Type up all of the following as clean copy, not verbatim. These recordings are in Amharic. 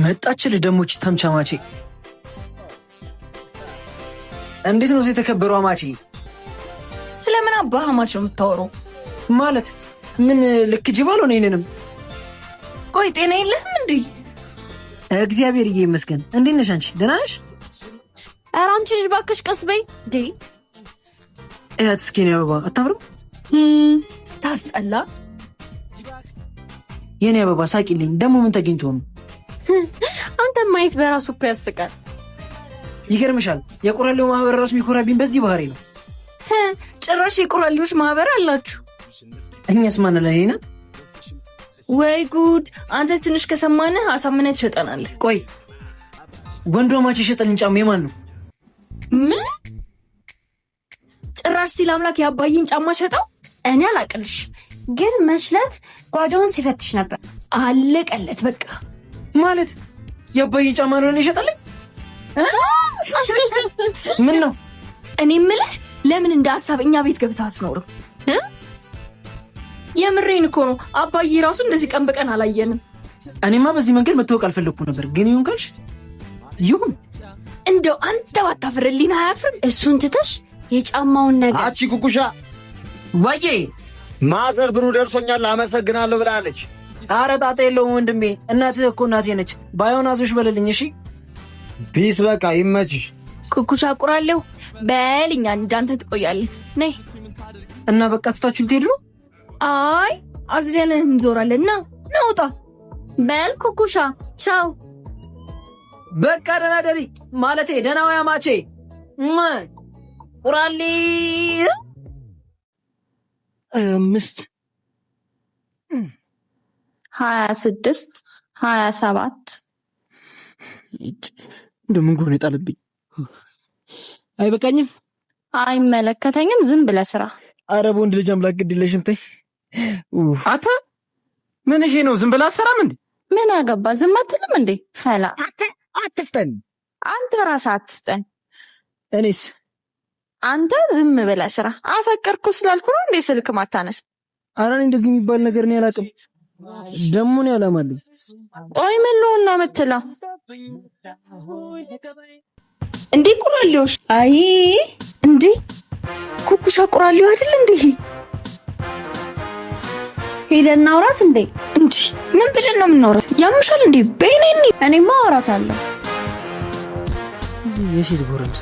መጣችል ደሞች ተምቻማቼ እንዴት ነው የተከበረው አማቼ? ስለምን አባህ አማች ነው የምታወራው? ማለት ምን ልክ ጅባል ሆነ ይነንም ቆይ ጤና የለህም እንዴ? እግዚአብሔር ይመስገን። እንዴት ነሽ አንቺ? ደህና ነሽ? ኧረ አንቺ ልጅ እባክሽ ቀስ በይ እንዴ። እህት እስኪ ነው አበባ አታምርም? ስታስጠላ የኔ አበባ ሳቂልኝ። ደግሞ ምን ተገኝቶ ነው? አንተ ማየት በራሱ እኮ ያስቃል። ይገርምሻል የቆራሌው ማህበር ራሱ የሚኮራብኝ በዚህ ባህሪ ነው። ጭራሽ የቆራሌዎች ማህበር አላችሁ? እኛስ ማን ለኔ ናት? ወይ ጉድ! አንተ ትንሽ ከሰማነህ አሳምነህ ትሸጠናለህ። ቆይ ወንዶ ማች ይሸጠልኝ ጫማ የማን ነው? ምን ጭራሽ ሲል አምላክ ያባይን ጫማ ሸጠው? እኔ አላቅልሽ፣ ግን መሽለት ጓዳውን ሲፈትሽ ነበር። አለቀለት በቃ። ማለት ያባይን ጫማ ነው ይሸጠልኝ? ምን ነው? እኔ የምልህ ለምን እንደ ሐሳብ እኛ ቤት ገብተህ አትኖርም? የምሬን እኮ ነው። አባዬ ራሱ እንደዚህ ቀን በቀን አላየንም። እኔማ በዚህ መንገድ መተወቅ አልፈለኩም ነበር፣ ግን ይሁን ካልሽ ይሁን። እንደው አንተ ባታፍርልኝ አያፍርም? እሱን ትተሽ የጫማውን ነገር አቺ ኩኩሻ ወዬ ማዘር ብሩ ደርሶኛል አመሰግናለሁ ብላለች። ኧረ ጣጣ የለውም ወንድሜ፣ እናትህ እኮ እናቴ ነች። ባይሆን አዞሽ በለልኝ እሺ። ፒስ በቃ ይመችሽ። ኩኩሻ ቁራለሁ በልኛ እንዳንተ ትቆያለህ። ነይ እና በቃ ትታችሁ ልትሄዱ ነው? አይ አዝደንህ እንዞራለን። ና ናውጣ በል ኩኩሻ ቻው። በቃ ደህና ደሪ ማለቴ ደህና ወይ አማቼ ቁራሊ 5 26 27 እንደምን ጎን የጣለብኝ አይበቃኝም? አይመለከተኝም። ዝም ብለህ ስራ። ኧረ በወንድ ልጅ አምላክ ግድ የለሽም ተይ። አታ ምን እሺ ነው? ዝም ብለህ አትሰራም እንዴ? ምን አገባ? ዝም አትልም እንዴ? ፈላ አትፍጠን። አንተ ራስህ አትፍጠን። እኔስ አንተ ዝም ብለህ ስራ። አፈቀርኩ ስላልኩ ነው እንዴ ስልክ ማታነስ? ኧረ እኔ እንደዚህ የሚባል ነገር ነው ያላቅም። ደሞ ነው ያላማልኝ። ቆይ ምን ልሆን ነው የምትለው እንዴ? ቁራሌዎች አይ እንዴ ኩኩሻ ቁራሌው አይደል እንዴ? ሄደን እናውራት እንዴ? እንዴ ምን ብለን ነው የምናወራት? ያምሻል እንዴ? በእኔ እኔማ አወራታለሁ። እዚህ የሴት ጎረምሳ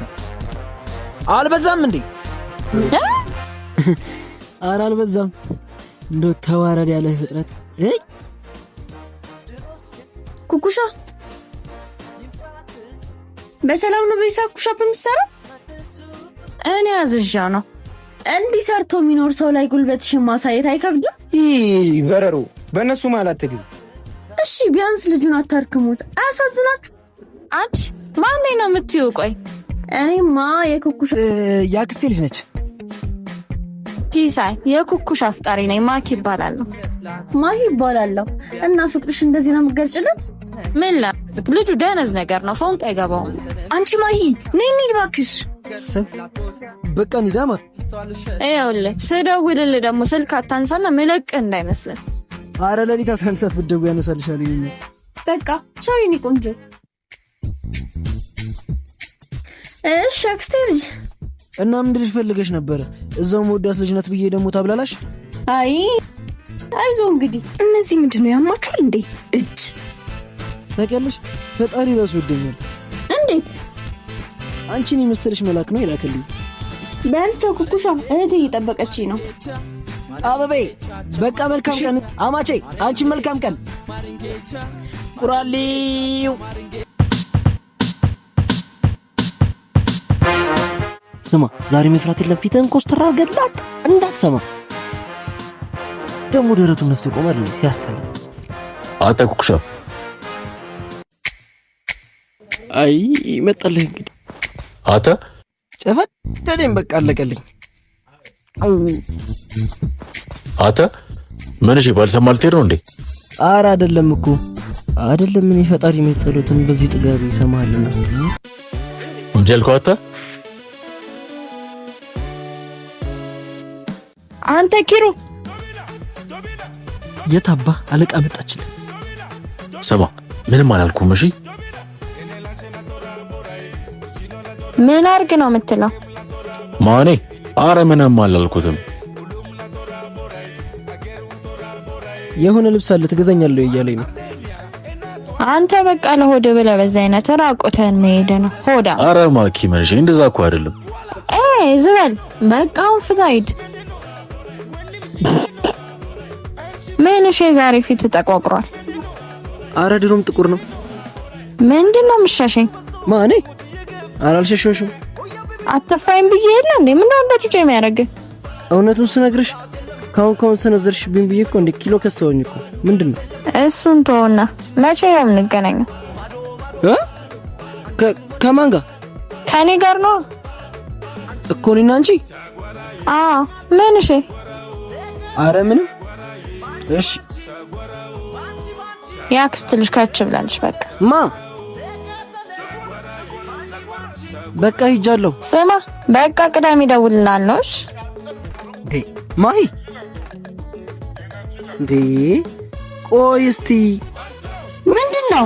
አልበዛም እንዴ? ኧረ አልበዛም። እንደው ተዋረድ ያለ ፍጥረት። ኩኩሻ በሰላም ነው በይሳ ኩሻ በሚሰራ? እኔ አዝዣ ነው። እንዲህ ሰርቶ የሚኖር ሰው ላይ ጉልበትሽን ማሳየት አይከብድም? በረሮ በእነሱ ማለት ትግል። እሺ ቢያንስ ልጁን አታርክሙት። አያሳዝናችሁ? አንቺ ማን ነው የምትይው? ቆይ እኔማ የኩኩሻ ያክስቴ ልጅ ነች። ፒሳይ የኩኩሻ አፍቃሪ ነኝ። ማሂ ይባላለሁ። ማሂ ይባላለሁ። እና ፍቅርሽ እንደዚህ ነው የምትገልጭለት? ምን ላ ልጁ ደነዝ ነገር ነው፣ ፎንቅ አይገባውም። አንቺ ማሂ ነይ እንሂድ እባክሽ። በቃ እንሂዳማ። ይኸውልህ ስደውልልህ ደግሞ ስልክ አታንሳና ምለቅህ እንዳይመስልህ። ኧረ ሌሊት 11 ሰዓት ብትደውይ ያነሳልሻል። በቃ ቻው የኔ ቆንጆ። እሺ አክስቴ ልጅ እና ምን ልጅ ፈልገሽ ነበረ? እዛው መወዳት ልጅ ናት ብዬ ደግሞ ታብላላሽ? አይ አይዞህ እንግዲህ። እነዚህ ምንድነው ያማችኋል እንዴ? እጅ ታውቂያለሽ፣ ፈጣሪ ራሱ ይወደኛል። እንዴት? አንቺን የመሰለሽ መልአክ ነው ይላከልኝ። በልቻው ኩኩሻ እህቴ እየጠበቀችኝ ነው። አበቤ በቃ መልካም ቀን አማቼ። አንቺ መልካም ቀን ቁራሌው። ስማ ዛሬ መፍራት የለም። ፊትህን ኮስተራ ገላት እንዳትሰማ። ደግሞ ደረቱን ነፍቶ ቆማል ሲያስጠላ። አጣ ኩኩሻ አይ መጣልህ እንግዲህ አታ ጨፈት ደደም በቃ አለቀልኝ። አታ ምን እሺ ባልሰማ ልትሄድ ነው እንዴ? ኧረ አይደለም እኮ አይደለም። ምን ፈጣሪ መጸሎትን በዚህ ጥጋብ ይሰማልና እንዴ አልከው። አታ አንተ ኪሩ የታባ አለቃ መጣችልህ። ስማ ምንም አላልኩም። እሺ ምን አርግ ነው የምትለው? ማኔ አረ ምንም አላልኩትም። የሆነ ልብስ አለ ትገዛኛለህ እያለኝ ነው። አንተ በቃ ለሆድ ብለህ በዛ አይነት ራቆትህን ሄደ ነው ሆዳ። አረ ማኪ መንሽ እንደዛ እኮ አይደለም። ዝበል በቃ አሁን ፍታ ሂድ። ምን እሺ ዛሬ ፊት ተቋቁሯል። አረ ድሮም ጥቁር ነው። ምንድነው የምትሻሸኝ? ማኔ አላልሸሸሽም። አትፍራይም ብዬ የለ እንዴ? ምን ነው እንደጩጬ የሚያደርግ? እውነቱን ስነግርሽ ካሁን ሰነዘርሽብኝ ብዬ እኮ እንደ ኪሎ ከሰውኝ እኮ። ምንድነው እሱን ተወና መቼ ነው የምንገናኘው? ከማን ጋር? ከኔ ጋር ነው እኮ እኔና አንቺ። ምን እሺ? አረ ምንም። እሺ ያክስት ልጅ ካች ብላለች። በቃ በቃ ሂጃለሁ። ስማ በቃ ቅዳሜ እደውልልሃለሁ። እሺ ማሂ እንዴ ቆይ እስቲ ምንድነው?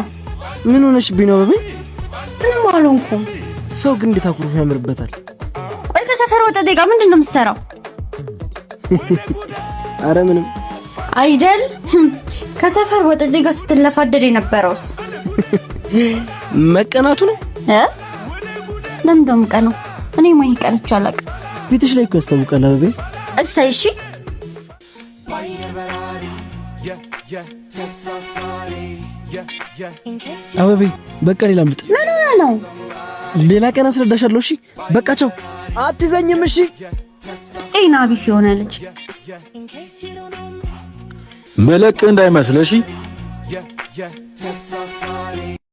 ምን ሆነሽ ቢኖር በበይ? ምንም አልሆንኩም። ሰው ግን እንዴት አኩርፎ ያምርበታል። ቆይ ከሰፈር ወጣ ደጋ ምንድነው የምትሰራው? አረ ምንም አይደል። ከሰፈር ወጣ ደጋ ስትለፋደድ የነበረውስ መቀናቱ ነው። ለምንድነው የምቀነው? እኔ ማሂ ቀንቼ አላውቅም። ፊትሽ ላይ እኮ ያስታውቃል አበቤ። እሰይ እሺ አበቤ በቃ ሌላ ምልጥ። ምን ሆነ ነው? ሌላ ቀን አስረዳሻለሁ። እሺ በቃ ቻው። አትዘኝም። እሺ ኤና ቢስ የሆነ ልጅ መለቅ እንዳይመስልሽ።